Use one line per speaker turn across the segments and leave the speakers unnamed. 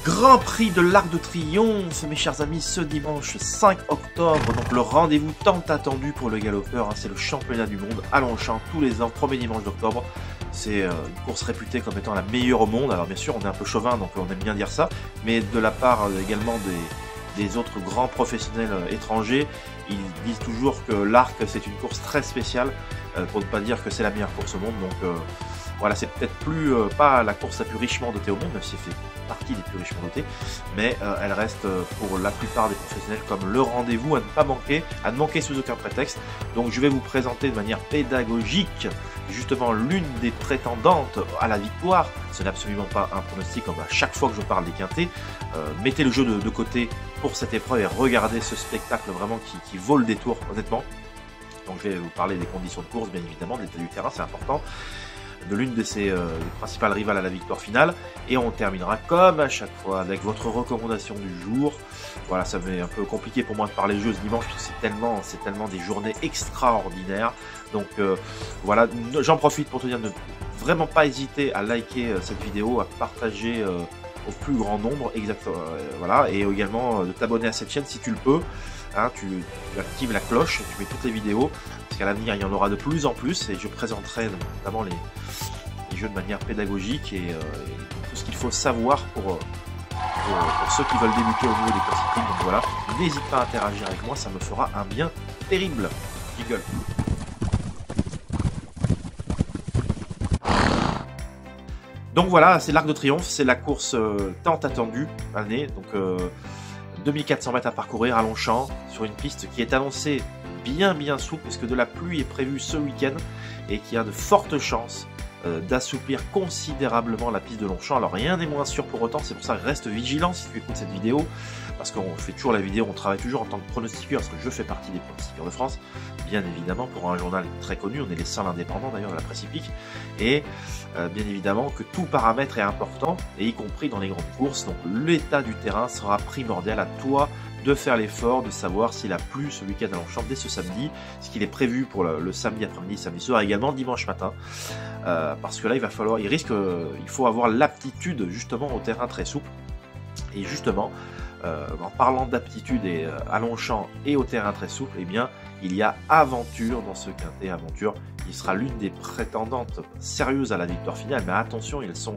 Grand Prix de l'Arc de Triomphe, mes chers amis, ce dimanche 5 octobre, donc le rendez-vous tant attendu pour le galopeur, hein, c'est le championnat du monde à Longchamp, tous les ans, premier dimanche d'octobre. C'est une course réputée comme étant la meilleure au monde, alors bien sûr on est un peu chauvin donc on aime bien dire ça, mais de la part également des autres grands professionnels étrangers, ils disent toujours que l'Arc c'est une course très spéciale, pour ne pas dire que c'est la meilleure course au monde, donc voilà, c'est peut-être plus pas la course la plus richement dotée au monde, même si elle fait partie des plus richement dotées, mais elle reste pour la plupart des professionnels comme le rendez-vous à ne pas manquer, à ne manquer sous aucun prétexte. Donc je vais vous présenter de manière pédagogique justement l'une des prétendantes à la victoire. Ce n'est absolument pas un pronostic comme à chaque fois que je parle des quintés. Mettez le jeu de côté pour cette épreuve et regardez ce spectacle vraiment qui vaut le détour, honnêtement. Donc je vais vous parler des conditions de course, bien évidemment, de l'état du terrain, c'est important, de l'une de ses principales rivales à la victoire finale, et on terminera comme à chaque fois avec votre recommandation du jour. Voilà, ça va être un peu compliqué pour moi de parler jeu ce dimanche parce que c'est tellement des journées extraordinaires. Donc voilà, j'en profite pour te dire de ne vraiment pas hésiter à liker cette vidéo, à partager au plus grand nombre, voilà, et également de t'abonner à cette chaîne si tu le peux. Hein, tu actives la cloche, tu mets toutes les vidéos, parce qu'à l'avenir il y en aura de plus en plus, et je présenterai notamment les jeux de manière pédagogique et tout ce qu'il faut savoir pour ceux qui veulent débuter au niveau des classiques. Donc voilà, n'hésite pas à interagir avec moi, ça me fera un bien terrible. Jiggle. Donc voilà, c'est l'Arc de Triomphe, c'est la course tant attendue l'année, donc 2400 mètres à parcourir à Longchamp, sur une piste qui est annoncée bien souple, puisque de la pluie est prévue ce week-end, et qui a de fortes chances d'assouplir considérablement la piste de Longchamp. Alors rien n'est moins sûr pour autant, c'est pour ça que reste vigilant si tu écoutes cette vidéo, parce qu'on fait toujours la vidéo, on travaille toujours en tant que pronostiqueur, parce que je fais partie des pronostiqueurs de France, bien évidemment, pour un journal très connu, on est les seuls indépendants d'ailleurs de la presse hippique, et bien évidemment que tout paramètre est important, et y compris dans les grandes courses, donc l'état du terrain sera primordial, à toi de faire l'effort de savoir s'il a plu ce week-end à Longchamp dès ce samedi, ce qu'il est prévu pour le samedi après-midi, samedi soir, également dimanche matin, parce que là il faut avoir l'aptitude justement au terrain très souple, et justement en parlant d'aptitude à Longchamp et au terrain très souple, eh bien il y a Aventure dans ce quintet. Aventure qui sera l'une des prétendantes sérieuses à la victoire finale, mais attention, ils sont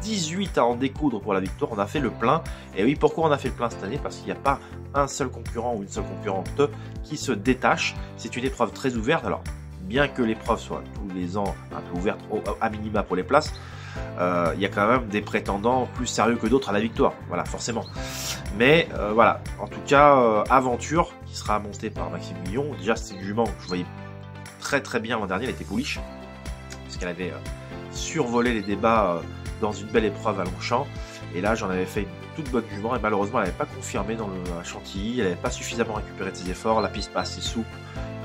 18 à en découdre pour la victoire, on a fait le plein. Et oui, pourquoi on a fait le plein cette année? Parce qu'il n'y a pas un seul concurrent ou une seule concurrente qui se détache. C'est une épreuve très ouverte, alors bien que l'épreuve soit tous les ans un peu ouverte à minima pour les places, il y a quand même des prétendants plus sérieux que d'autres à la victoire, voilà, forcément. Mais voilà, en tout cas, Aventure, qui sera montée par Maxime Guillon, déjà c'est une jument que je voyais très bien l'an dernier, elle était pouliche, puisqu'elle avait survolé les débats dans une belle épreuve à Longchamp, et là j'en avais fait une toute bonne jument, et malheureusement elle n'avait pas confirmé dans le Chantilly, elle n'avait pas suffisamment récupéré de ses efforts, la piste pas assez souple,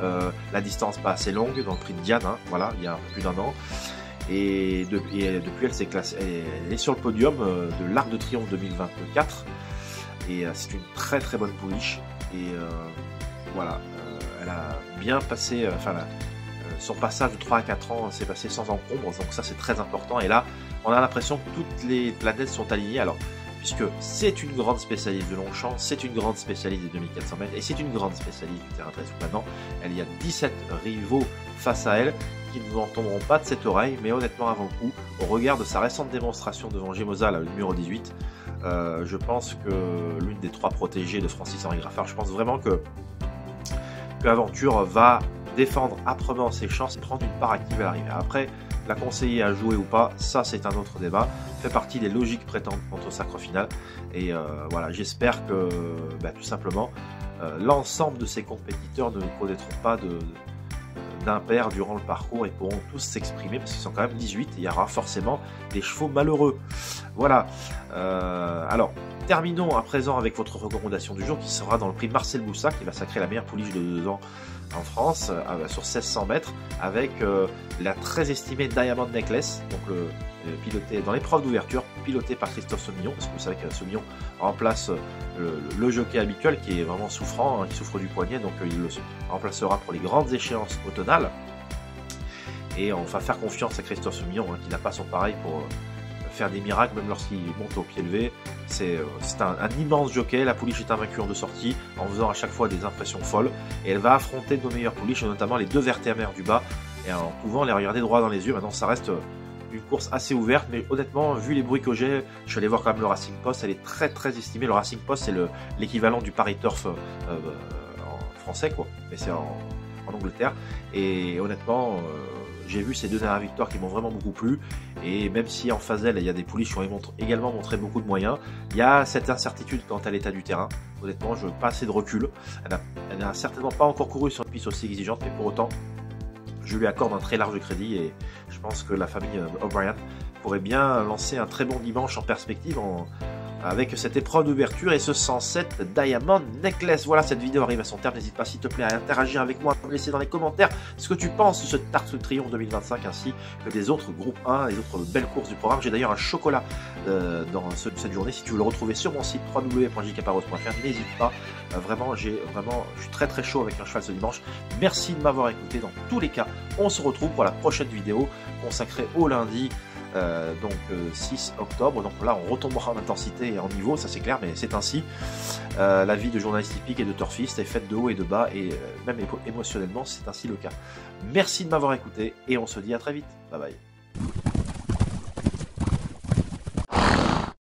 la distance pas assez longue dans le prix de Diane, hein, voilà, il y a un peu plus d'un an. Et depuis elle s'est classée, elle est sur le podium de l'Arc de Triomphe 2024, et c'est une très bonne pouliche, et voilà, elle a bien passé, son passage de 3 à 4 ans s'est passé sans encombre, donc ça c'est très important, et là on a l'impression que toutes les planètes sont alignées, alors puisque c'est une grande spécialiste de Longchamp, c'est une grande spécialiste des 2400 mètres, et c'est une grande spécialiste du terrain très souple. Maintenant, elle y a 17 rivaux face à elle, qui ne l'entendront pas de cette oreille, mais honnêtement avant le coup, au regard de sa récente démonstration devant Gémoza, le numéro 18, je pense que l'une des 3 protégées de Francis-Henri Graffard, je pense vraiment que Aventure va défendre âprement ses chances et prendre une part active à l'arrivée. Après, la conseiller à jouer ou pas, ça c'est un autre débat, fait partie des logiques prétendantes contre sacre final, et voilà, j'espère que tout simplement l'ensemble de ces compétiteurs ne connaîtront pas d'impair durant le parcours et pourront tous s'exprimer, parce qu'ils sont quand même 18 et il y aura forcément des chevaux malheureux. Voilà, alors terminons à présent avec votre recommandation du jour, qui sera dans le prix Marcel Boussac, qui va sacrer la meilleure pouliche de 2 ans en France, sur 1600 mètres, avec la très estimée Diamond Necklace, donc piloté dans l'épreuve d'ouverture, piloté par Christophe Saumillon, parce que vous savez que Saumillon remplace le jockey habituel qui est vraiment souffrant, hein, qui souffre du poignet, donc il le remplacera pour les grandes échéances automnales, et on va faire confiance à Christophe Saumillon, hein, qui n'a pas son pareil pour faire des miracles, même lorsqu'il monte au pied levé. C'est un immense jockey. La pouliche est invaincue en 2 sorties, en faisant à chaque fois des impressions folles. Et elle va affronter nos meilleures pouliches, notamment les 2 Vertémères du bas, et en pouvant les regarder droit dans les yeux. Maintenant, ça reste une course assez ouverte, mais honnêtement, vu les bruits que j'ai, je suis allé voir quand même le Racing Post. Elle est très très estimée. Le Racing Post, c'est l'équivalent du Paris Turf en français, quoi. Mais c'est en Angleterre. Et honnêtement, j'ai vu ces 2 dernières victoires qui m'ont vraiment beaucoup plu. Et même si en face d'elle, il y a des pouliches qui ont également montré beaucoup de moyens, il y a cette incertitude quant à l'état du terrain. Honnêtement, je veux pas assez de recul. Elle n'a certainement pas encore couru sur une piste aussi exigeante, mais pour autant, je lui accorde un très large crédit et je pense que la famille O'Brien pourrait bien lancer un très bon dimanche en perspective avec cette épreuve d'ouverture et ce 107 Diamond Necklace. Voilà, cette vidéo arrive à son terme. N'hésite pas, s'il te plaît, à interagir avec moi, à me laisser dans les commentaires ce que tu penses de ce Arc de Triomphe 2025 ainsi que des autres groupes 1, les autres belles courses du programme. J'ai d'ailleurs un chocolat dans cette journée. Si tu veux le retrouver sur mon site www.jcaparros.fr, n'hésite pas. Vraiment, je suis très très chaud avec un cheval ce dimanche. Merci de m'avoir écouté. Dans tous les cas, on se retrouve pour la prochaine vidéo consacrée au lundi. 6 octobre, donc là on retombera en intensité et en niveau, ça c'est clair, mais c'est ainsi. La vie de journaliste typique et de turfiste est faite de haut et de bas, et même émotionnellement c'est ainsi le cas. Merci de m'avoir écouté et on se dit à très vite. Bye bye.